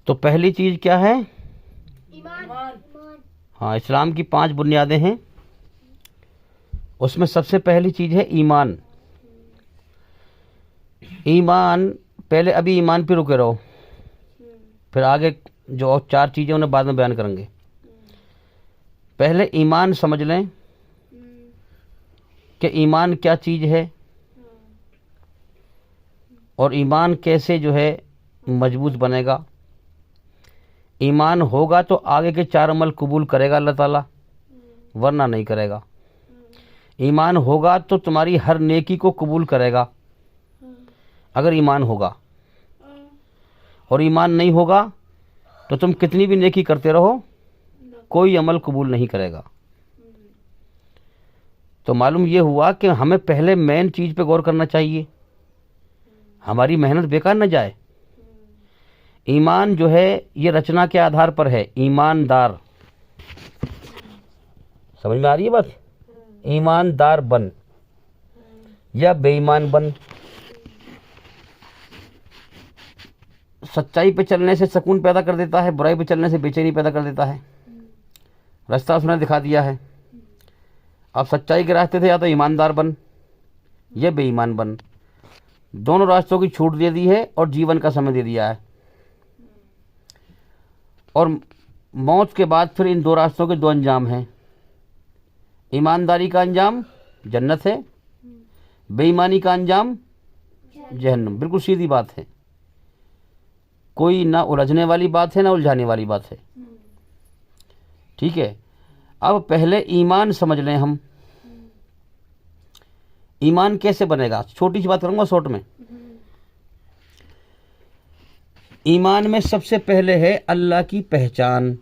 तो पहली चीज क्या है? ईमान। हाँ, इस्लाम की 5 बुनियादें हैं, उसमें सबसे पहली चीज है ईमान। ईमान पहले, अभी ईमान पे रुके रहो, फिर आगे जो और 4 चीजें उन्हें बाद में बयान करेंगे। पहले ईमान समझ लें कि ईमान क्या चीज है और ईमान कैसे जो है मजबूत बनेगा। ईमान होगा तो आगे के 4 अमल कबूल करेगा अल्लाह ताला, वरना नहीं करेगा। ईमान होगा तो तुम्हारी हर नेकी को कबूल करेगा अगर ईमान होगा, और ईमान नहीं होगा तो तुम कितनी भी नेकी करते रहो, कोई अमल कबूल नहीं करेगा। तो मालूम ये हुआ कि हमें पहले मेन चीज पे गौर करना चाहिए, हमारी मेहनत बेकार न जाए। ईमान जो है ये रचना के आधार पर है, ईमानदार। समझ में आ रही है बात? ईमानदार बन या बेईमान बन। सच्चाई पे चलने से सुकून पैदा कर देता है, बुराई पे चलने से बेचैनी पैदा कर देता है। रास्ता उसने दिखा दिया है। अब सच्चाई के रास्ते थे, या तो ईमानदार बन या बेईमान बन, दोनों रास्तों की छूट दे दी है और जीवन का समय दे दिया है। और मौत के बाद फिर इन 2 रास्तों के 2 अंजाम हैं। ईमानदारी का अंजाम जन्नत है, बेईमानी का अंजाम जहन्नम। बिल्कुल सीधी बात है, कोई ना उलझने वाली बात है ना उलझाने वाली बात है। ठीक है, अब पहले ईमान समझ लें हम। ईमान कैसे बनेगा, छोटी सी बात करूंगा शॉर्ट में। ईमान में सबसे पहले है अल्लाह की पहचान।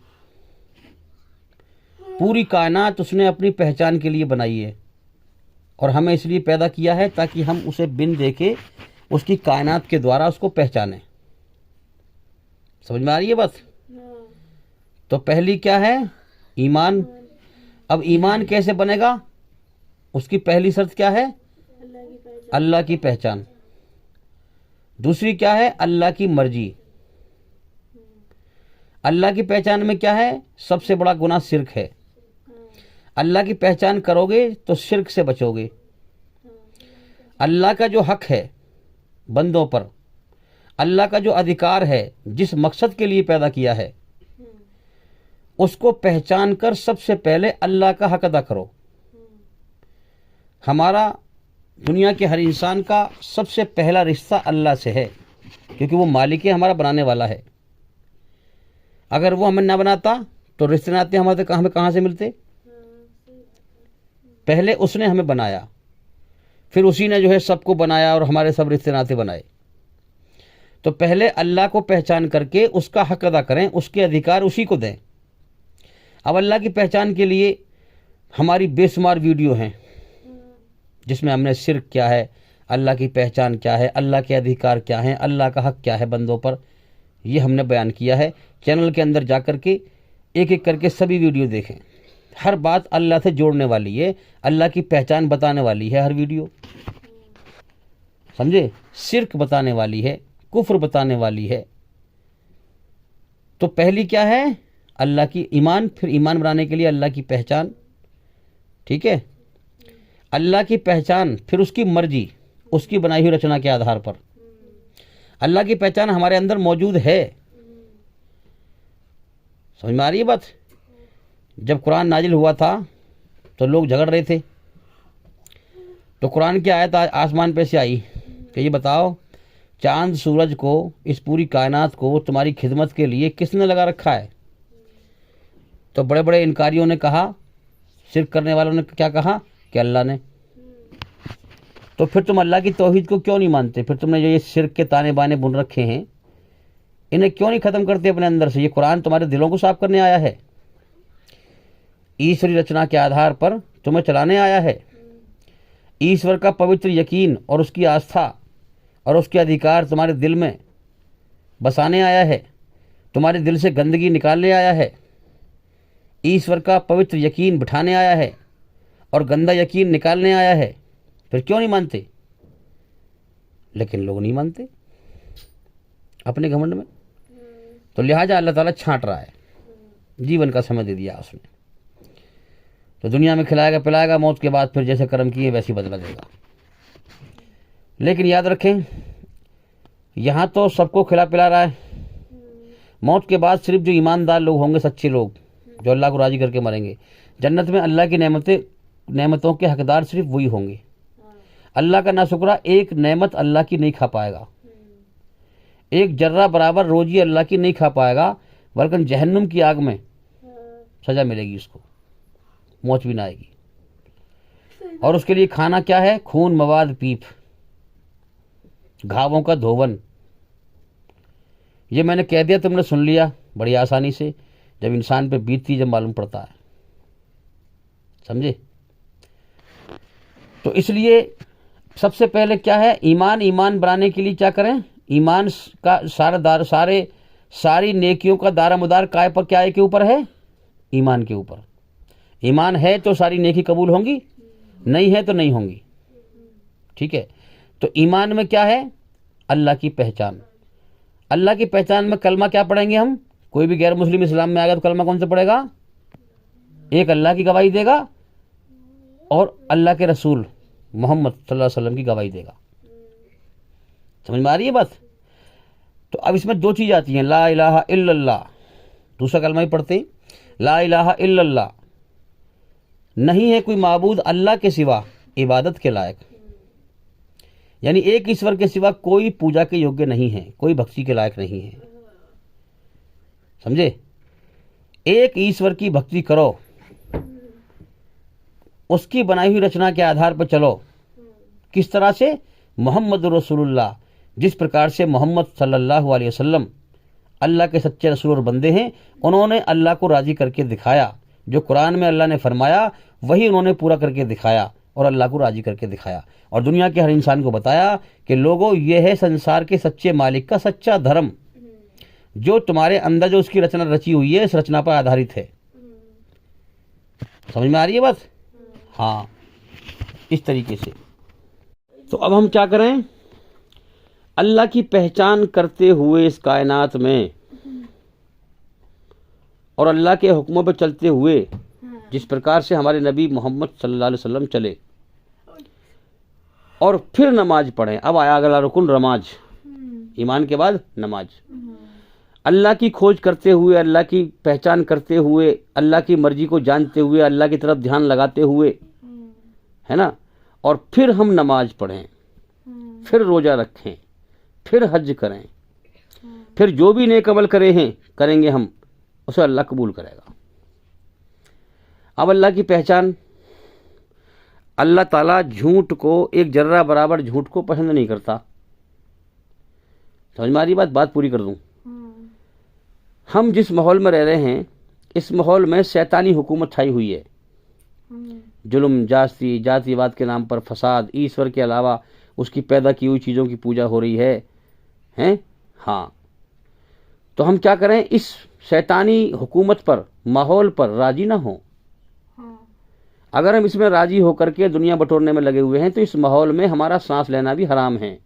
पूरी कायनात उसने अपनी पहचान के लिए बनाई है और हमें इसलिए पैदा किया है ताकि हम उसे बिन देखे उसकी कायनात के द्वारा उसको पहचानें। समझ में आ रही है बात? तो पहली क्या है? ईमान। अब ईमान कैसे बनेगा, उसकी पहली शर्त क्या है? अल्लाह की पहचान। दूसरी क्या है? अल्लाह की मर्जी। अल्लाह की पहचान में क्या है? सबसे बड़ा गुनाह शिर्क है। अल्लाह की पहचान करोगे तो शिर्क से बचोगे। अल्लाह का जो हक है बंदों पर, अल्लाह का जो अधिकार है जिस मकसद के लिए पैदा किया है, उसको पहचान कर सबसे पहले अल्लाह का हक अदा करो। हमारा दुनिया के हर इंसान का सबसे पहला रिश्ता अल्लाह से है, क्योंकि वो मालिक है, हमारा बनाने वाला है। अगर वो हमें ना बनाता तो रिश्ते नाते हमें कहाँ से मिलते? पहले उसने हमें बनाया, फिर उसी ने जो है सबको बनाया और हमारे सब रिश्ते नाते बनाए। तो पहले अल्लाह को पहचान करके उसका हक अदा करें, उसके अधिकार उसी को दें। अब अल्लाह की पहचान के लिए हमारी बेशुमार वीडियो हैं जिसमें हमने शिर्क क्या है, अल्लाह की पहचान क्या है, अल्लाह के अधिकार क्या हैं, अल्लाह का हक क्या है बंदों पर, ये हमने बयान किया है। चैनल के अंदर जा करके एक एक करके सभी वीडियो देखें। हर बात अल्लाह से जोड़ने वाली है, अल्लाह की पहचान बताने वाली है हर वीडियो, समझे? शिर्क बताने वाली है, कुफ्र बताने वाली है। तो पहली क्या है? अल्लाह की ईमान। फिर ईमान बनाने के लिए अल्लाह की पहचान। ठीक है, अल्लाह की पहचान, फिर उसकी मर्जी, उसकी बनाई हुई रचना के आधार पर। अल्लाह की पहचान हमारे अंदर मौजूद है। समझ में आ रही है बात? जब कुरान नाजिल हुआ था तो लोग झगड़ रहे थे, तो कुरान की आयत आसमान पे से आई कि ये बताओ, चांद सूरज को, इस पूरी कायनात को तुम्हारी खिदमत के लिए किसने लगा रखा है? तो बड़े बड़े इनकारियों ने कहा, शिर्क करने वालों ने क्या कहा कि अल्लाह ने। तो फिर तुम अल्लाह की तौहीद को क्यों नहीं मानते? फिर तुमने जो ये शिर्क के ताने बाने बुन रखे हैं, इन्हें क्यों नहीं ख़त्म करते अपने अंदर से? ये कुरान तुम्हारे दिलों को साफ करने आया है, ईश्वरी रचना के आधार पर तुम्हें चलाने आया है। ईश्वर का पवित्र यकीन और उसकी आस्था और उसके अधिकार तुम्हारे दिल में बसाने आया है, तुम्हारे दिल से गंदगी निकालने आया है। ईश्वर का पवित्र यकीन बिठाने आया है और गंदा यकीन निकालने आया है। फिर क्यों नहीं मानते? लेकिन लोग नहीं मानते अपने घमंड में। तो लिहाजा अल्लाह ताला छांट रहा है, जीवन का समय दे दिया उसने। तो दुनिया में खिलाएगा पिलाएगा, मौत के बाद फिर जैसे कर्म किए वैसे बदला देगा। लेकिन याद रखें, यहाँ तो सबको खिला पिला रहा है, मौत के बाद सिर्फ जो ईमानदार लोग होंगे, सच्चे लोग जो अल्लाह को राजी करके मरेंगे, जन्नत में अल्लाह की नेमतों के हकदार सिर्फ वही होंगे। अल्लाह का नाशुक्रा एक नेमत अल्लाह की नहीं खा पाएगा, एक जर्रा बराबर रोजी अल्लाह की नहीं खा पाएगा, बल्कि जहन्नुम की आग में सजा मिलेगी उसको, मौत भी ना आएगी। और उसके लिए खाना क्या है? खून मवाद पीप, घावों का धोवन। ये मैंने कह दिया, तुमने सुन लिया बड़ी आसानी से। जब इंसान पे बीतती जब मालूम पड़ता है, समझे? तो इसलिए सबसे पहले क्या है? ईमान बनाने के लिए क्या करें? ईमान का सारी नेकियों का दारोमदार काय पर क्या है के ऊपर है? ईमान के ऊपर। ईमान है तो सारी नेकी कबूल होंगी, नहीं है तो नहीं होंगी। ठीक है, तो ईमान में क्या है? अल्लाह की पहचान। अल्लाह की पहचान में कलमा क्या पढ़ेंगे हम? कोई भी गैर मुस्लिम इस्लाम में आएगा तो कलमा कौन सा पढ़ेगा? एक अल्लाह की गवाही देगा और अल्लाह के रसूल मोहम्मद सल्लल्लाहु अलैहि वसल्लम की गवाही देगा। समझ में आ रही है बात? तो अब इसमें दो चीज़ आती हैं, ला इलाहा इल्लल्लाह, दूसरा कलमा ही पढ़ते हैं, ला इलाहा इल्लल्लाह, नहीं है कोई माबूद अल्लाह के सिवा इबादत के लायक, यानी एक ईश्वर के सिवा कोई पूजा के योग्य नहीं है, कोई भक्ति के लायक नहीं है। समझे? एक ईश्वर की भक्ति करो, उसकी बनाई हुई रचना के आधार पर चलो। किस तरह से? मोहम्मद रसूलुल्लाह, जिस प्रकार से मोहम्मद सल्लल्लाहु अलैहि वसल्लम अल्लाह के सच्चे रसूल और बंदे हैं, उन्होंने अल्लाह को राजी करके दिखाया। जो कुरान में अल्लाह ने फरमाया वही उन्होंने पूरा करके दिखाया और अल्लाह को राजी करके दिखाया, और दुनिया के हर इंसान को बताया कि लोगों, ये है संसार के सच्चे मालिक का सच्चा धर्म, जो तुम्हारे अंदर जो उसकी रचना रची हुई है, इस रचना पर आधारित है। समझ में आ रही है बात? हाँ, इस तरीके से। तो अब हम क्या करें? अल्लाह की पहचान करते हुए इस कायनात में और अल्लाह के हुक्मों पर चलते हुए, जिस प्रकार से हमारे नबी मोहम्मद सल्लल्लाहु अलैहि वसल्लम चले, और फिर नमाज पढ़ें। अब आया अगला रुकुन, नमाज। ईमान के बाद नमाज। अल्लाह की खोज करते हुए, अल्लाह की पहचान करते हुए, अल्लाह की मर्जी को जानते हुए, अल्लाह की तरफ ध्यान लगाते हुए, है ना, और फिर हम नमाज पढ़ें, फिर रोज़ा रखें, फिर हज करें, फिर जो भी नेक अमल करेंगे हम, उसे अल्लाह कबूल करेगा। अब अल्लाह की पहचान, अल्लाह ताला झूठ को, एक जर्रा बराबर झूठ को पसंद नहीं करता। समझ में आ रही बात पूरी कर दूं। हम जिस माहौल में रह रहे हैं, इस माहौल में शैतानी हुकूमत छाई हुई है। जुल्म, जातिवाद के नाम पर फसाद, ईश्वर के अलावा उसकी पैदा की हुई चीज़ों की पूजा हो रही है, हैं? हाँ, तो हम क्या करें? इस शैतानी हुकूमत पर, माहौल पर राजी ना हो। अगर हम इसमें राजी होकर के दुनिया बटोरने में लगे हुए हैं, तो इस माहौल में हमारा सांस लेना भी हराम है।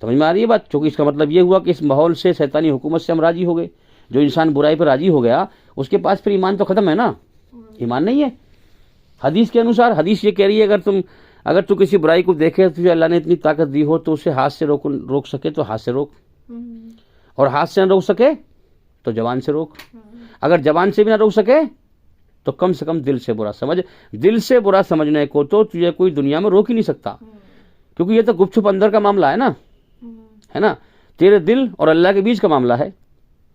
समझ में आ रही है बात? क्योंकि इसका मतलब ये हुआ कि इस माहौल से, शैतानी हुकूमत से हम राजी हो गए। जो इंसान बुराई पर राजी हो गया, उसके पास फिर ईमान तो खत्म है ना, ईमान नहीं है। हदीस के अनुसार, हदीस ये कह रही है, अगर तू किसी बुराई को देखे, तुझे अल्लाह ने इतनी ताकत दी हो तो उसे हाथ से रोक सके तो हाथ से रोक, और हाथ से न रोक सके तो जबान से रोक। अगर जबान से भी ना रोक सके तो कम से कम दिल से बुरा समझ। दिल से बुरा समझने को तो तुझे कोई दुनिया में रोक ही नहीं सकता, क्योंकि ये तो गुपचुप अंदर का मामला है ना, है ना। तेरे दिल और अल्लाह के बीच का मामला है,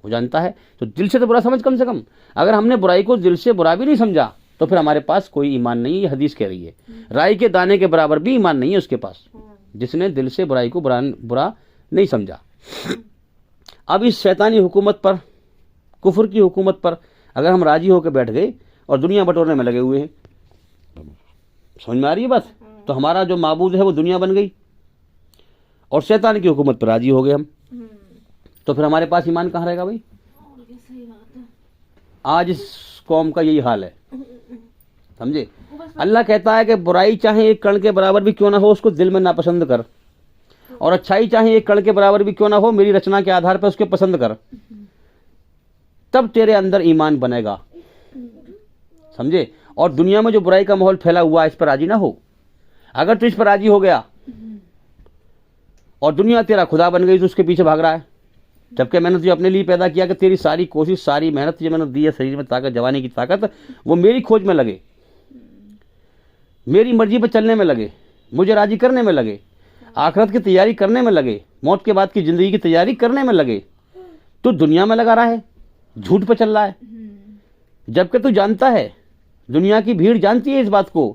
वो जानता है। तो दिल से तो बुरा समझ कम से कम। अगर हमने बुराई को दिल से बुरा भी नहीं समझा तो फिर हमारे पास कोई ईमान नहीं है। ये हदीस कह रही है, राई के दाने के बराबर भी ईमान नहीं है उसके पास, जिसने दिल से बुराई को बुरा नहीं समझा। अब इस शैतानी हुकूमत पर, कुफर की हुकूमत पर अगर हम राजी होकर बैठ गए और दुनिया बटोरने में लगे हुए हैं, समझ में आ रही है बात? तो हमारा जो माबूद है वो दुनिया बन गई और शैतान की हुकूमत पर राजी हो गए हम, तो फिर हमारे पास ईमान कहाँ रहेगा भाई? आज इस कौम का यही हाल है, समझे। अल्लाह कहता है कि बुराई चाहे एक कण के बराबर भी क्यों ना हो, उसको दिल में नापसंद कर, और अच्छाई चाहे एक कण के बराबर भी क्यों ना हो, मेरी रचना के आधार पर उसके पसंद कर, तब तेरे अंदर ईमान बनेगा। समझे? और दुनिया में जो बुराई का माहौल फैला हुआ है, इस पर राजी ना हो। अगर तू इस पर राजी हो गया और दुनिया तेरा खुदा बन गई तो उसके पीछे भाग रहा है, जबकि मैंने तुझे अपने लिए पैदा किया कि तेरी सारी कोशिश, सारी मेहनत तुझे मैंने दी है, शरीर में ताकत, जवानी की ताकत, वो मेरी खोज में लगे, मेरी मर्जी पर चलने में लगे, मुझे राजी करने में लगे, आखिरत की तैयारी करने में लगे, मौत के बाद की जिंदगी की तैयारी करने में लगे। तू दुनिया में लगा रहा है, झूठ पर चल रहा है, जबकि तू जानता है, दुनिया की भीड़ जानती है इस बात को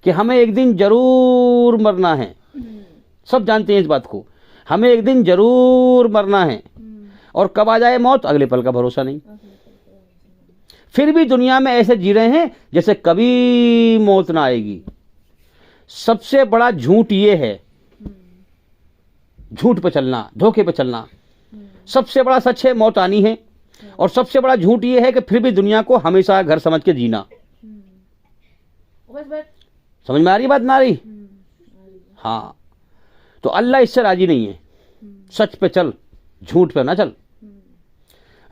कि हमें एक दिन जरूर मरना है। सब जानते हैं इस बात को, हमें एक दिन जरूर मरना है, और कब आ जाए मौत अगले पल का भरोसा नहीं। फिर भी दुनिया में ऐसे जी रहे हैं जैसे कभी मौत ना आएगी। सबसे बड़ा झूठ ये है, झूठ पे चलना, धोखे पे चलना। सबसे बड़ा सच है मौत आनी है, और सबसे बड़ा झूठ ये है कि फिर भी दुनिया को हमेशा घर समझ के जीना। समझ में आ रही बात ना आ रही? हाँ, तो अल्लाह इससे राजी नहीं है। सच पे चल, झूठ पे ना चल।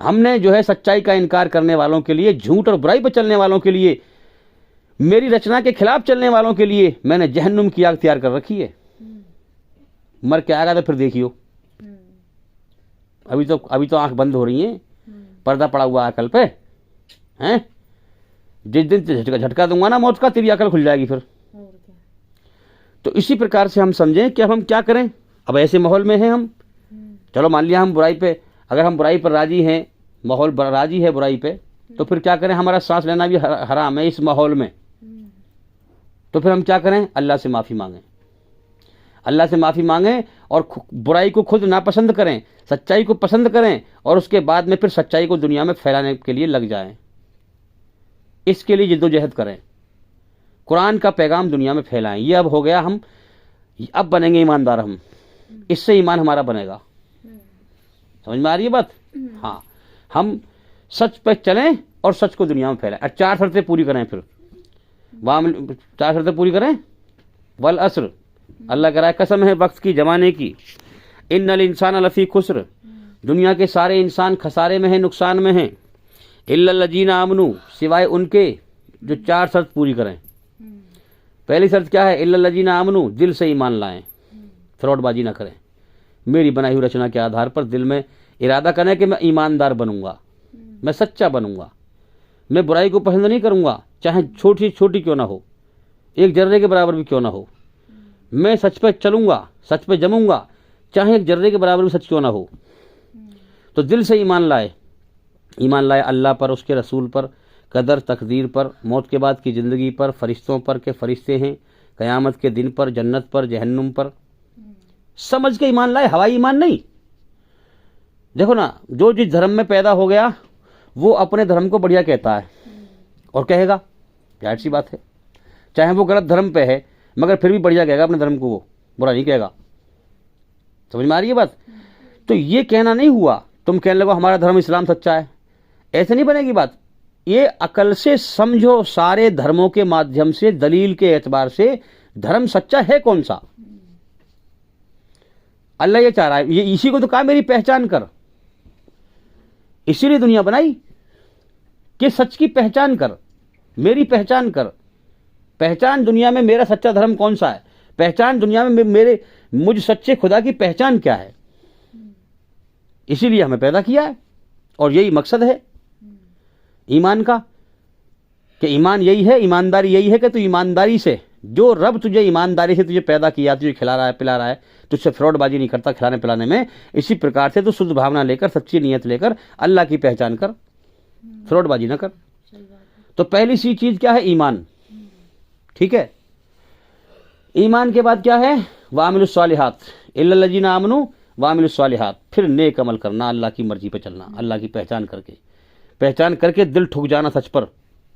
हमने जो है सच्चाई का इनकार करने वालों के लिए, झूठ और बुराई पे चलने वालों के लिए, मेरी रचना के खिलाफ चलने वालों के लिए मैंने जहन्नुम की आग तैयार कर रखी है। मर के आएगा तो फिर देखियो। अभी तो आंख बंद हो रही है, पर्दा पड़ा हुआ अकल पे हैं। जिस दिन झटका दूंगा ना मौत का, तेरी अकल खुल जाएगी फिर। तो इसी प्रकार से हम समझें कि अब हम क्या करें। अब ऐसे माहौल में हैं हम, चलो मान लिया हम बुराई पे, अगर हम बुराई पर राजी हैं, माहौल राजी है बुराई पे, तो फिर क्या करें? हमारा सांस लेना भी हराम है इस माहौल में। तो फिर हम क्या करें? अल्लाह से माफ़ी मांगें, अल्लाह से माफ़ी मांगें, और बुराई को खुद नापसंद करें, सच्चाई को पसंद करें, और उसके बाद में फिर सच्चाई को दुनिया में फैलाने के लिए लग जाएं। इसके लिए जिद्दोजहद करें, कुरान का पैगाम दुनिया में फैलाएं। ये अब हो गया, हम अब बनेंगे ईमानदार, हम इससे ईमान हमारा बनेगा। समझ में आ रही है बात? हाँ, हम सच पे चलें और सच को दुनिया में फैलाएं। और 4 शर्तें पूरी करें, फिर 4 शर्तें पूरी करें। वल असर, अल्लाह कह रहा है कसम है वक्त की, जमाने की, इन्नल इंसान लफी खुस्र, दुनिया के सारे इंसान खसारे में हैं, नुकसान में हैं। इल्लल लजीना आमनू, सिवाय उनके जो 4 शर्त पूरी करें। पहली शर्त क्या है? इल्लल लजीना आमनू, दिल से ईमान लाएं, फ्रॉडबाजी ना करें। मेरी बनाई हुई रचना के आधार पर दिल में इरादा करें कि मैं ईमानदार बनूंगा, मैं सच्चा बनूंगा, मैं बुराई को पसंद नहीं करूंगा, चाहे छोटी छोटी क्यों ना हो, एक जर्रे के बराबर भी क्यों ना हो। मैं सच पे चलूंगा, सच पे जमूंगा, चाहे एक जर्रे के बराबर भी सच क्यों ना हो। तो दिल से ईमान लाए, ईमान लाए अल्लाह पर, उसके रसूल पर, कदर तकदीर पर, मौत के बाद की ज़िंदगी पर, फरिश्तों पर के फरिश्ते हैं, क़यामत के दिन पर, जन्नत पर, जहन्नुम पर, समझ के ईमान लाए, हवाई ईमान नहीं। देखो ना, जो जिस धर्म में पैदा हो गया वो अपने धर्म को बढ़िया कहता है और कहेगा, जाहिर सी बात है, चाहे वो गलत धर्म पे है मगर फिर भी बढ़िया कहेगा अपने धर्म को, वो बुरा नहीं कहेगा। समझ में आ रही है बात? तो ये कहना नहीं हुआ तुम कहने लगो हमारा धर्म इस्लाम सच्चा है, ऐसे नहीं बनेगी बात। ये अकल से समझो, सारे धर्मों के माध्यम से, दलील के एतबार से धर्म सच्चा है कौन सा। अल्लाह ये चाह रहा है, ये इसी को तो कहा मेरी पहचान कर, इसीलिए दुनिया बनाई कि सच की पहचान कर, मेरी पहचान कर। पहचान दुनिया में मेरा सच्चा धर्म कौन सा है, पहचान दुनिया में मुझ सच्चे खुदा की पहचान क्या है। इसीलिए हमें पैदा किया है और यही मकसद है ईमान का, कि ईमान यही है, ईमानदारी यही है कि तू ईमानदारी से, जो रब तुझे ईमानदारी से तुझे पैदा किया, तुझे खिला रहा है, पिला रहा है, तुझसे फ्रॉडबाजी नहीं करता खिलाने पिलाने में, इसी प्रकार से तू शुद्ध भावना लेकर, सच्ची नीयत लेकर अल्लाह की पहचान कर, फ्रॉडबाजी ना कर। तो पहली सी चीज क्या है? ईमान। ठीक है, ईमान के बाद क्या है? वामिलुस सालिहात, इल्लल लजीना आमनू वामिलुस सालिहात, फिर नेक अमल करना, अल्लाह की मर्जी पे चलना, अल्लाह की पहचान करके दिल ठुक जाना सच पर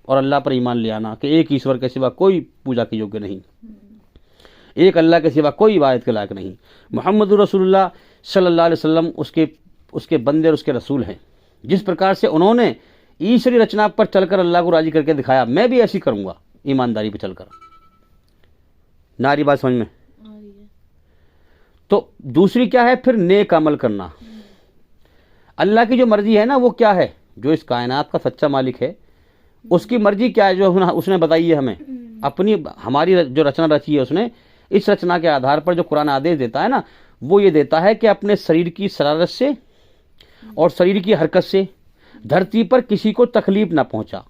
और अल्लाह पर ईमान ले आना कि एक ईश्वर के सिवा कोई पूजा के योग्य नहीं, एक अल्लाह के सिवा कोई इबादत के लायक नहीं, मोहम्मद रसूलुल्लाह सल्लल्लाहु अलैहि वसल्लम उसके बंदे और उसके रसूल हैं। जिस प्रकार से उन्होंने ईश्वरी रचना पर चलकर अल्लाह को राजी करके दिखाया, मैं भी ऐसी करूंगा, ईमानदारी पर चलकर। नारी बात समझ में? तो दूसरी क्या है फिर नेक अमल करना। अल्लाह की जो मर्जी है ना वो क्या है, जो इस कायनात का सच्चा मालिक है उसकी मर्जी क्या है, जो उसने बताई है हमें अपनी, हमारी जो रचना रची है उसने, इस रचना के आधार पर जो कुरान आदेश देता है ना, वो ये देता है कि अपने शरीर की शरारत से और शरीर की हरकत से धरती पर किसी को तकलीफ ना पहुंचा,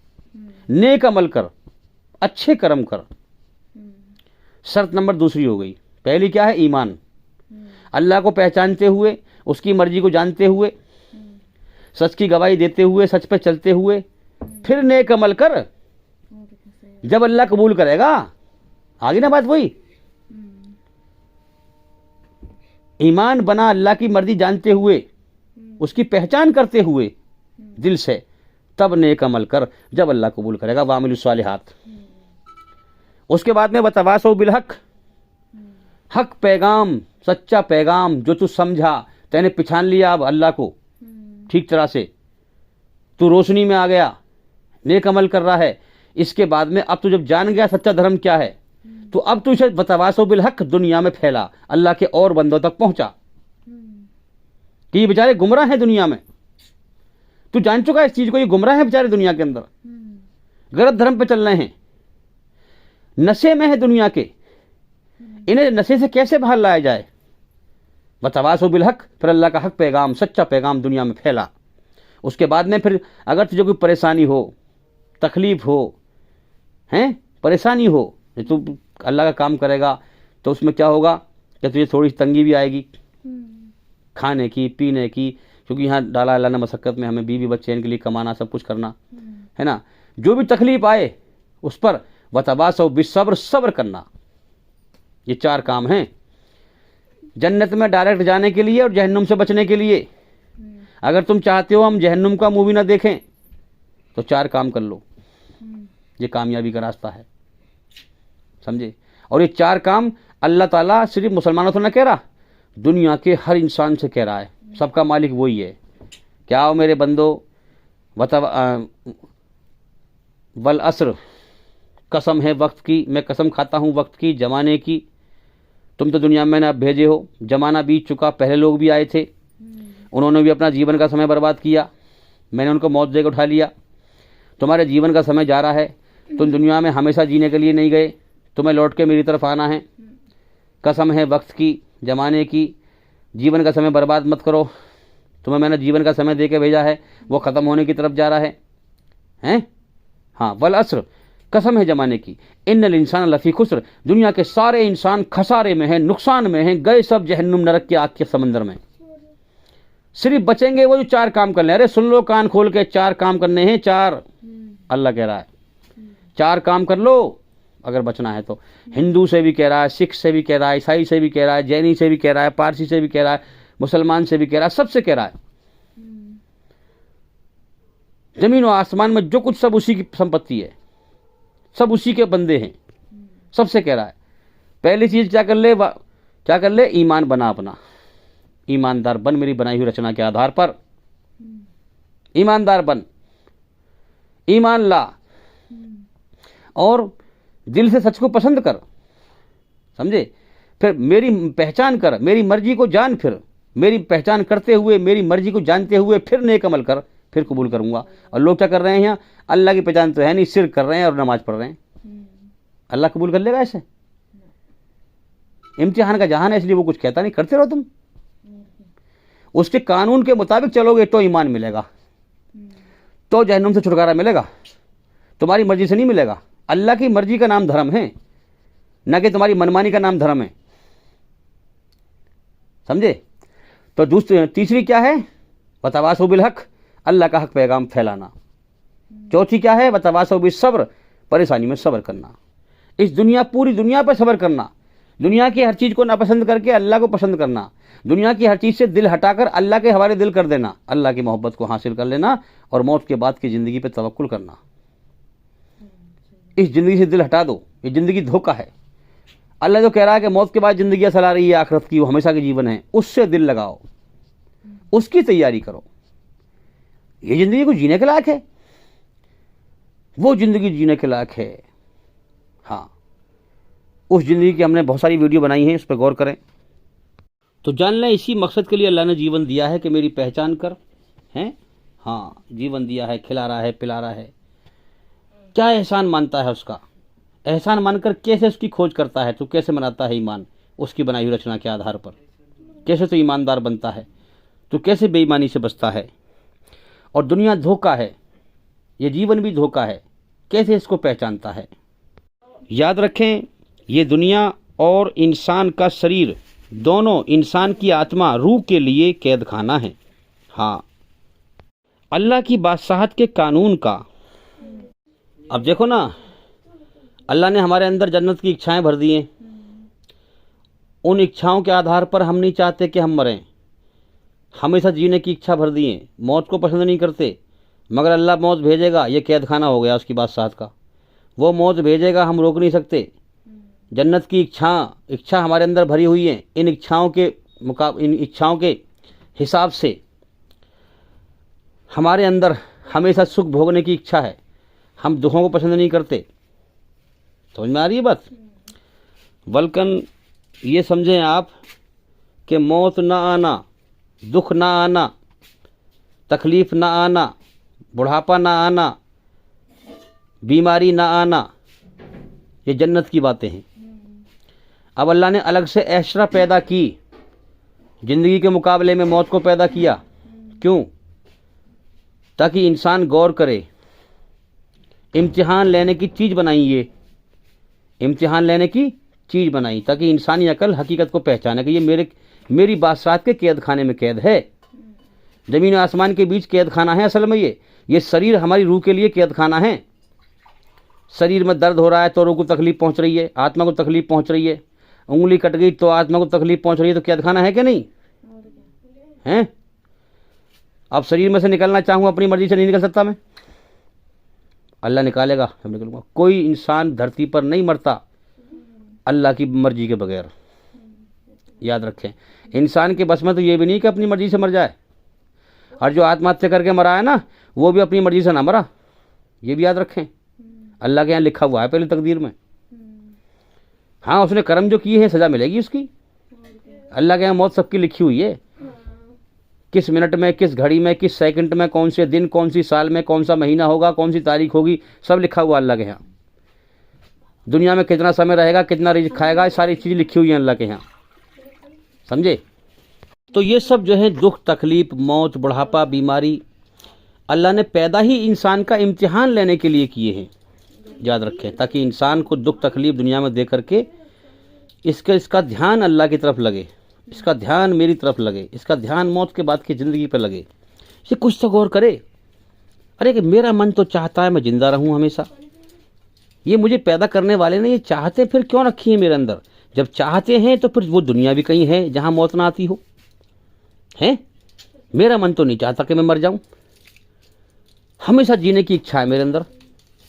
नेक अमल कर, अच्छे कर्म कर। शर्त नंबर दूसरी हो गई। पहली क्या है, ईमान, अल्लाह को पहचानते हुए, उसकी मर्जी को जानते हुए, सच की गवाही देते हुए, सच पे चलते हुए, फिर नेक अमल कर, जब अल्लाह कबूल करेगा। आगे ना बात वही, ईमान बना अल्लाह की मर्जी जानते हुए, उसकी पहचान करते हुए दिल से, तब नेक अमल कर, जब अल्लाह कबूल करेगा। वामिलुस सालिहात। उसके बाद में वतवासौ बिल हक, हक पैगाम, सच्चा पैगाम जो तू समझा, तैने पहचान लिया अब अल्लाह को ठीक तरह से, तू रोशनी में आ गया, नेक अमल कर रहा है। इसके बाद में अब तू जब जान गया सच्चा धर्म क्या है, तो अब तू इसे वतवासौ बिल हक दुनिया में फैला, अल्लाह के और बंदों तक पहुंचा कि ये बेचारे गुमराह हैं दुनिया में। तू जान चुका है इस चीज को, ये गुमराह है बेचारे दुनिया के अंदर, गलत धर्म पे चल रहे हैं, नशे में है दुनिया के, इन्हें नशे से कैसे बाहर लाया जाए। वतवासौ बिल हक, फिर अल्लाह का हक पैगाम, सच्चा पैगाम दुनिया में फैला। उसके बाद में फिर अगर तुझे कोई परेशानी हो, तकलीफ हो, हैं परेशानी हो, तू अल्लाह का काम करेगा तो उसमें क्या होगा कि तुझे थोड़ी तंगी भी आएगी, खाने की, पीने की, क्योंकि यहाँ डाला अल्लाह ने मशक्क़त में हमें, बीवी बच्चे इनके लिए कमाना, सब कुछ करना है ना। जो भी तकलीफ आए उस पर वतवासौ बिस्सब्र, सब्र करना। ये चार काम हैं जन्नत में डायरेक्ट जाने के लिए और जहन्नुम से बचने के लिए। अगर तुम चाहते हो हम जहन्नुम का मूवी ना देखें तो चार काम कर लो, ये कामयाबी का रास्ता है, समझे। और ये चार काम अल्लाह ताला सिर्फ मुसलमानों से ना कह रहा, दुनिया के हर इंसान से कह रहा है, सबका मालिक वही है। क्या हो मेरे बंदो, वल असर, कसम है वक्त की, मैं कसम खाता हूँ वक्त की, जमाने की। तुम तो दुनिया में ना भेजे हो, जमाना बीत चुका, पहले लोग भी आए थे, उन्होंने भी अपना जीवन का समय बर्बाद किया, मैंने उनको मौत देकर उठा लिया। तुम्हारे जीवन का समय जा रहा है, तुम दुनिया में हमेशा जीने के लिए नहीं गए, तुम्हें लौट के मेरी तरफ आना है। कसम है वक्त की, जमाने की, जीवन का समय बर्बाद मत करो, तुम्हें मैंने जीवन का समय दे के भेजा है, वो ख़त्म होने की तरफ जा रहा है, हैं। हाँ, वल असर, कसम है जमाने की, इन्नल इंसान लफी खुस्र, दुनिया के सारे इंसान खसारे में हैं, नुकसान में हैं, गए सब जहन्नुम नरक के आग के समंदर में। सिर्फ बचेंगे वो जो चार काम करने। अरे सुन लो कान खोल के, चार काम करने हैं, चार, अल्लाह कह रहा है चार काम कर लो अगर बचना है तो। हिंदू से भी कह रहा है, सिख से भी कह रहा है, ईसाई से भी कह रहा है, जैनी से भी कह रहा है, पारसी से भी कह रहा है, मुसलमान से भी कह रहा है, सबसे कह रहा है। जमीन और आसमान में जो कुछ सब उसी की संपत्ति है, सब उसी के बंदे हैं, सबसे कह रहा है। पहली चीज क्या कर ले, ईमान बना अपना, ईमानदार बन मेरी बनाई हुई रचना के आधार पर, ईमानदार बन, ईमान ला और दिल से सच को पसंद कर, समझे। फिर मेरी पहचान कर, मेरी मर्जी को जान, फिर मेरी पहचान करते हुए, मेरी मर्जी को जानते हुए फिर नेक अमल कर, फिर कबूल करूंगा। और लोग क्या कर रहे हैं यहाँ, अल्लाह की पहचान तो है नहीं, शिर्क कर रहे हैं और नमाज पढ़ रहे हैं। अल्लाह कबूल कर लेगा ऐसे? इम्तिहान का जहान है, इसलिए वो कुछ कहता नहीं, करते रहो तुम, उसके कानून के मुताबिक चलोगे तो ईमान मिलेगा, तो जहन्नुम से छुटकारा मिलेगा, तुम्हारी मर्जी से नहीं मिलेगा। अल्लाह की मर्जी का नाम धर्म है, न कि तुम्हारी मनमानी का नाम धर्म है, समझे। तो तीसरी क्या है, वतवासौ बिल हक, अल्लाह का हक पैगाम फैलाना। चौथी क्या है, वतवासौ बिस सब्र, परेशानी में सब्र करना। इस दुनिया, पूरी दुनिया पर सब्र करना, दुनिया की हर चीज को नापसंद करके अल्लाह को पसंद करना, दुनिया की हर चीज से दिल हटाकर अल्लाह के हवाले दिल कर देना, अल्लाह की मोहब्बत को हासिल कर लेना और मौत के बाद की जिंदगी पे तवक्कुल करना। इस जिंदगी से दिल हटा दो, ये जिंदगी धोखा है। अल्लाह जो कह रहा है कि मौत के बाद जिंदगी असल आ रही है, आखिरत की, वो हमेशा के जीवन है, उससे दिल लगाओ, उसकी तैयारी करो। ये जिंदगी को जीने के लायक है, वो जिंदगी जीने के लायक है। हाँ, उस जिंदगी की हमने बहुत सारी वीडियो बनाई हैं, उस पर गौर करें। तो जान लें इसी मकसद के लिए अल्लाह ने जीवन दिया है कि मेरी पहचान कर, हैं? हाँ, जीवन दिया है, खिला रहा है, पिला रहा है। क्या एहसान मानता है उसका? एहसान मानकर कैसे उसकी खोज करता है? तो कैसे मनाता है ईमान उसकी बनाई हुई रचना के आधार पर? कैसे तो ईमानदार बनता है? तो कैसे बेईमानी से बचता है? और दुनिया धोखा है, ये जीवन भी धोखा है, कैसे इसको पहचानता है? याद रखें, ये दुनिया और इंसान का शरीर दोनों इंसान की आत्मा रूह के लिए कैद खाना है। हाँ, अल्लाह की बादशाहत के कानून का। अब देखो ना, अल्लाह ने हमारे अंदर जन्नत की इच्छाएं भर दी हैं। उन इच्छाओं के आधार पर हम नहीं चाहते कि हम मरें, हमेशा जीने की इच्छा भर दी है। मौत को पसंद नहीं करते, मगर अल्लाह मौत भेजेगा, ये कैद खाना हो गया उसकी बादशाहत का। वो मौत भेजेगा, हम रोक नहीं सकते। जन्नत की इच्छा हमारे अंदर भरी हुई है। इन इच्छाओं के हिसाब से हमारे अंदर हमेशा सुख भोगने की इच्छा है, हम दुखों को पसंद नहीं करते। समझ में आ रही है बात? बल्कि ये समझें आप कि मौत ना आना, दुख ना आना, तकलीफ़ ना आना, बुढ़ापा ना आना, बीमारी ना आना, ये जन्नत की बातें हैं। अब अल्लाह ने अलग से एक्स्ट्रा पैदा की, ज़िंदगी के मुकाबले में मौत को पैदा किया। क्यों? ताकि इंसान गौर करे। इम्तिहान लेने की चीज़ बनाई, ये इम्तिहान लेने की चीज़ बनाई ताकि इंसानी अकल हकीकत को पहचाने कि ये मेरी बादशाहत के कैद खाने में कैद है। ज़मीन और आसमान के बीच कैद खाना है असल में। ये शरीर हमारी रूह के लिए कैद खाना है। शरीर में दर्द हो रहा है तो रूह को तकलीफ़ पहुंच रही है, आत्मा को तकलीफ़ पहुंच रही है। उंगली कट गई तो आत्मा को तकलीफ़ पहुंच रही है। तो कैद खाना है कि नहीं है? अब शरीर में से निकलना चाहूँ, अपनी मर्जी से नहीं निकल सकता मैं, अल्लाह निकालेगा, हम निकलूँगा। कोई इंसान धरती पर नहीं मरता अल्लाह की मर्जी के बगैर। याद रखें, इंसान के बस में तो ये भी नहीं कि अपनी मर्जी से मर जाए। और जो आत्महत्या करके मरा है ना, वो भी अपनी मर्जी से ना मरा, ये भी याद रखें। अल्लाह के यहाँ लिखा हुआ है पहले तकदीर में। हाँ, उसने कर्म जो किए हैं सज़ा मिलेगी उसकी। अल्लाह के यहाँ मौत सबकी लिखी हुई है। किस मिनट में, किस घड़ी में, किस सेकंड में, कौन से दिन, कौन सी साल में, कौन सा महीना होगा, कौन सी तारीख होगी, सब लिखा हुआ अल्लाह के यहाँ। दुनिया में कितना समय रहेगा, कितना रिज़्क खाएगा, सारी चीज़ लिखी हुई है अल्लाह के यहाँ। समझे? तो ये सब जो है दुख, तकलीफ, मौत, बुढ़ापा, बीमारी, अल्लाह ने पैदा ही इंसान का इम्तिहान लेने के लिए किए हैं। याद रखें, ताकि इंसान को दुख तकलीफ दुनिया में दे करके इसका ध्यान अल्लाह की तरफ लगे, इसका ध्यान मेरी तरफ लगे, इसका ध्यान मौत के बाद की ज़िंदगी पर लगे। ये कुछ तो गौर करे। अरे कि मेरा मन तो चाहता है मैं ज़िंदा रहूँ हमेशा। ये मुझे पैदा करने वाले ने ये चाहते फिर क्यों रखी है मेरे अंदर? जब चाहते हैं तो फिर वो दुनिया भी कहीं है जहाँ मौत ना आती हो। हैं? मेरा मन तो नहीं चाहता कि मैं मर जाऊँ, हमेशा जीने की इच्छा है मेरे अंदर।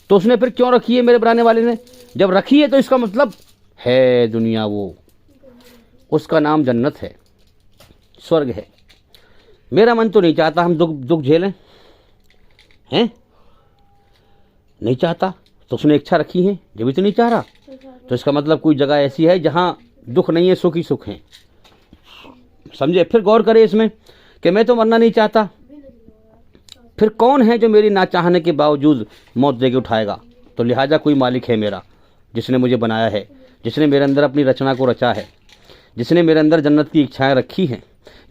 तो उसने फिर क्यों रखी है मेरे बनाने वाले ने? जब रखी है तो इसका मतलब है दुनिया, वो उसका नाम जन्नत है, स्वर्ग है। मेरा मन तो नहीं चाहता हम दुख झेलें, हैं? नहीं चाहता, तो उसने इच्छा रखी है। जब भी तो नहीं चाह रहा, तो इसका मतलब कोई जगह ऐसी है जहाँ दुख नहीं है, सुख ही सुख है। समझे? फिर गौर करे इसमें कि मैं तो मरना नहीं चाहता, फिर कौन है जो मेरी ना चाहने के बावजूद मौत देके उठाएगा? तो लिहाजा कोई मालिक है मेरा, जिसने मुझे बनाया है, जिसने मेरे अंदर अपनी रचना को रचा है, जिसने मेरे अंदर जन्नत की इच्छाएं रखी हैं,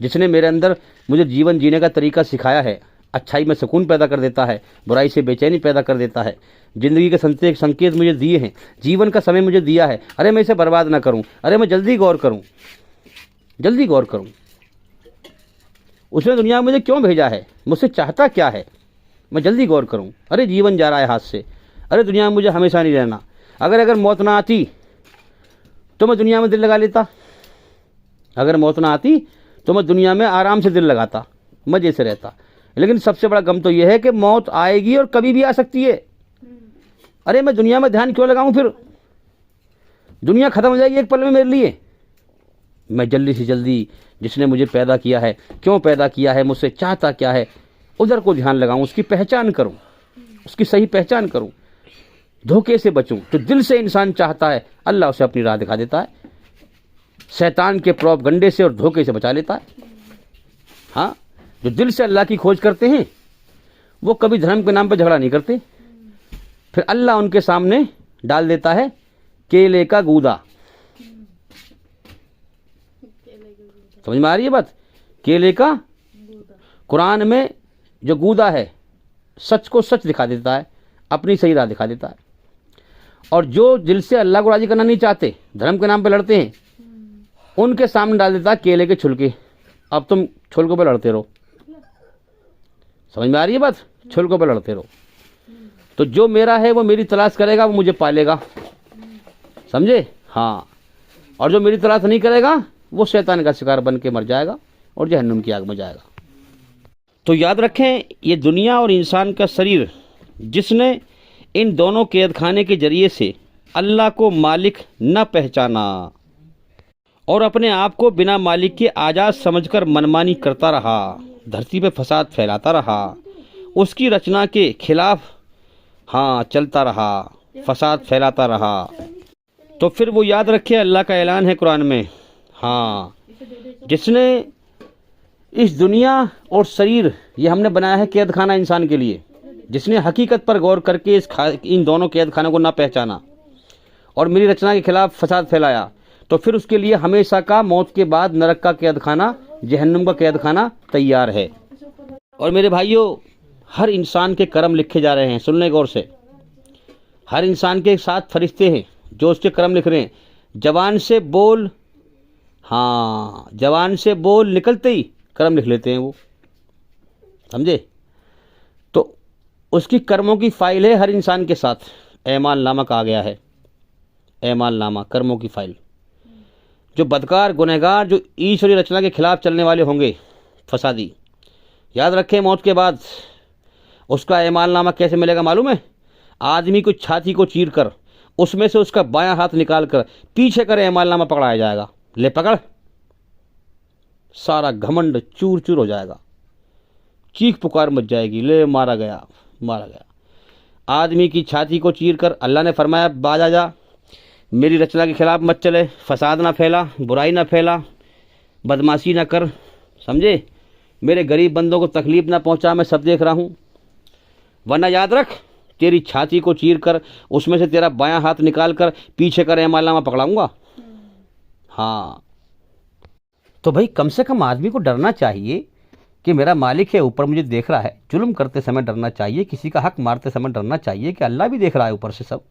जिसने मेरे अंदर मुझे जीवन जीने का तरीका सिखाया है। अच्छाई में सुकून पैदा कर देता है, बुराई से बेचैनी पैदा कर देता है। ज़िंदगी के संकेत मुझे दिए हैं, जीवन का समय मुझे दिया है। अरे मैं इसे बर्बाद ना करूं, अरे मैं जल्दी गौर करूं, जल्दी गौर करूं। उसने दुनिया में मुझे क्यों भेजा है, मुझसे चाहता क्या है, मैं जल्दी गौर करूं। अरे जीवन जा रहा है हाथ से, अरे दुनिया में मुझे हमेशा नहीं रहना। अगर मौत ना आती तो मैं दुनिया में दिल लगा लेता, अगर मौत ना आती तो मैं दुनिया में आराम से दिल लगाता, मज़े से रहता। लेकिन सबसे बड़ा गम तो यह है कि मौत आएगी और कभी भी आ सकती है। अरे मैं दुनिया में ध्यान क्यों लगाऊं? फिर दुनिया ख़त्म हो जाएगी एक पल में मेरे लिए। मैं जल्दी से जल्दी जिसने मुझे पैदा किया है, क्यों पैदा किया है, मुझसे चाहता क्या है, उधर को ध्यान लगाऊं, उसकी पहचान करूं, उसकी सही पहचान करूं, धोखे से बचूं। तो दिल से इंसान चाहता है, अल्लाह उसे अपनी राह दिखा देता है। शैतान के प्रोपगंडे से और धोखे से बचा लेता है। हाँ, जो दिल से अल्लाह की खोज करते हैं वो कभी धर्म के नाम पर झगड़ा नहीं करते। फिर अल्लाह उनके सामने डाल देता है केले का गूदा। समझ में आ रही है बात? केले का कुरान में जो गूदा है सच को सच दिखा देता है, अपनी सही राह दिखा देता है। और जो दिल से अल्लाह को राजी करना नहीं चाहते, धर्म के नाम पे लड़ते हैं, उनके सामने डाल देता है केले के छिलके। अब तुम छिलकों पे लड़ते रहो। समझ में आ रही है बात? छिलकों पे लड़ते रहो। तो जो मेरा है वो मेरी तलाश करेगा, वो मुझे पालेगा। समझे? हाँ। और जो मेरी तलाश नहीं करेगा वो शैतान का शिकार बन के मर जाएगा और जहन्नुम की आग में जाएगा। तो याद रखें, ये दुनिया और इंसान का शरीर, जिसने इन दोनों कैद खाने के जरिए से अल्लाह को मालिक न पहचाना और अपने आप को बिना मालिक के आज़ाद समझकर मनमानी करता रहा, धरती पे फसाद फैलाता रहा, उसकी रचना के खिलाफ चलता रहा, फसाद फैलाता रहा, तो फिर वो याद रखे अल्लाह का ऐलान है कुरान में, जिसने इस दुनिया और शरीर ये हमने बनाया है कैद खाना इंसान के लिए, जिसने हकीकत पर गौर करके इन दोनों कैद खानों को ना पहचाना और मेरी रचना के खिलाफ फसाद फैलाया, तो फिर उसके लिए हमेशा का मौत के बाद नरक का कैद खाना, जहन्नुम का कैद खाना तैयार है। और मेरे भाइयों, हर इंसान के कर्म लिखे जा रहे हैं। सुन लें गौर से, हर इंसान के साथ फरिश्ते हैं जो उसके कर्म लिख रहे हैं। जवान से बोल, जवान से बोल निकलते ही कर्म लिख लेते हैं वो। समझे? तो उसकी कर्मों की फाइल है हर इंसान के साथ। ऐमाल नामा कहा गया है, ऐमाल नामा, कर्मों की फाइल। जो बदकार, गुनहगार, जो ईश्वरीय रचना के खिलाफ चलने वाले होंगे, फसादी, याद रखें मौत के बाद उसका ऐमाल नामा कैसे मिलेगा मालूम है? आदमी को छाती को चीर कर उसमें से उसका बायां हाथ निकाल कर पीछे कर ऐमाल नामा पकड़ाया जाएगा। ले पकड़, सारा घमंड चूर चूर हो जाएगा, चीख पुकार मच जाएगी, ले मारा गया, मारा गया। आदमी की छाती को चीर कर अल्लाह ने फरमाया, बाजा जा, मेरी रचना के खिलाफ मत चले, फसाद ना फैला, बुराई ना फैला, बदमाशी ना कर। समझे? मेरे गरीब बंदों को तकलीफ ना पहुंचा, मैं सब देख रहा हूं। वरना याद रख, तेरी छाती को चीर कर उसमें से तेरा बायां हाथ निकाल कर पीछे कर ऐमाल नामा पकड़ाऊंगा। तो भाई कम से कम आदमी को डरना चाहिए कि मेरा मालिक है, ऊपर मुझे देख रहा है। जुल्म करते समय डरना चाहिए, किसी का हक मारते समय डरना चाहिए कि अल्लाह भी देख रहा है ऊपर से सब।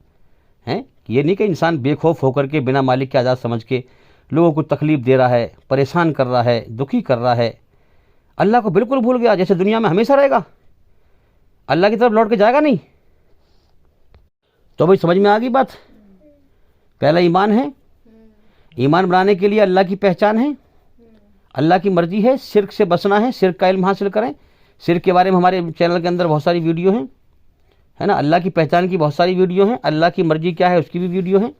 हैं? ये नहीं कि इंसान बेखौफ होकर के बिना मालिक के आज़ाद समझ के लोगों को तकलीफ दे रहा है, परेशान कर रहा है, दुखी कर रहा है, अल्लाह को बिल्कुल भूल गया, जैसे दुनिया में हमेशा रहेगा, अल्लाह की तरफ लौट के जाएगा नहीं। तो भाई समझ में आ गई बात? पहला ईमान है, ईमान बनाने के लिए अल्लाह की पहचान है, अल्लाह की मर्जी है, शिर्क से बचना है, शिर्क का इल्म हासिल करें। शिर्क के बारे में हमारे चैनल के अंदर बहुत सारी वीडियो हैं, है ना? अल्लाह की पहचान की बहुत सारी वीडियो हैं, अल्लाह की मर्जी क्या है उसकी भी वीडियो है,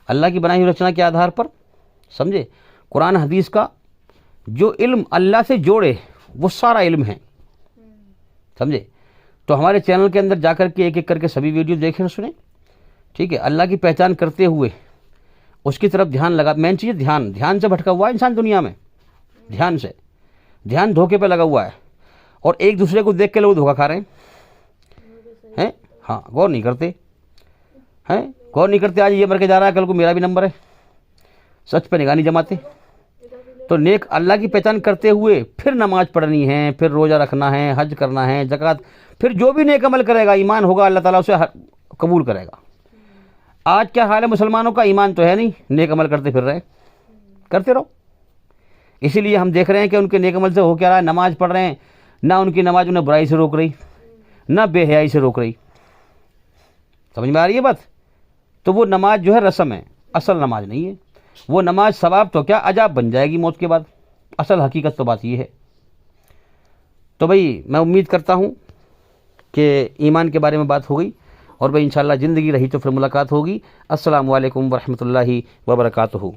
अल्लाह की बनाई हुई रचना के आधार पर। समझे? कुरान हदीस का जो इल्म अल्लाह से जोड़े वो सारा इल्म है। समझे? तो हमारे चैनल के अंदर जाकर के एक एक करके सभी वीडियो देखें, सुने, ठीक है? अल्लाह की पहचान करते हुए उसकी तरफ ध्यान लगा। मेन चीज़ ध्यान, ध्यान से भटका हुआ है इंसान दुनिया में, ध्यान से, ध्यान धोखे पे लगा हुआ है और एक दूसरे को देख के लोग धोखा खा रहे हैं। गौर नहीं करते हैं, गौर नहीं करते। आज ये मर के जा रहा है, कल को मेरा भी नंबर है, सच पे निगाह नहीं जमाते। तो नेक अल्लाह की पहचान करते हुए फिर नमाज पढ़नी है, फिर रोज़ा रखना है, हज करना है, ज़कात, फिर जो भी नेक अमल करेगा, ईमान होगा, अल्लाह ताला उसे कबूल करेगा। आज क्या हाल है मुसलमानों का? ईमान तो है नहीं, नेक अमल करते फिर रहे, करते रहो। इसीलिए हम देख रहे हैं कि उनके नेक अमल से हो क्या रहा है, नमाज पढ़ रहे हैं, ना उनकी नमाज उन्हें बुराई से रोक रही, ना बेहयाई से रोक रही। समझ में आ रही है बात? तो वो नमाज जो है रस्म है, असल नमाज नहीं है। वो नमाज सवाब तो क्या अजाब बन जाएगी मौत के बाद। असल हकीकत तो बात ये है। तो भाई मैं उम्मीद करता हूँ कि ईमान के बारे में बात हो गई, और भाई इंशाल्लाह ज़िंदगी रही तो फिर मुलाकात होगी। अस्सलामु अलैकुम वरहमतुल्लाहि वबरकातुहू।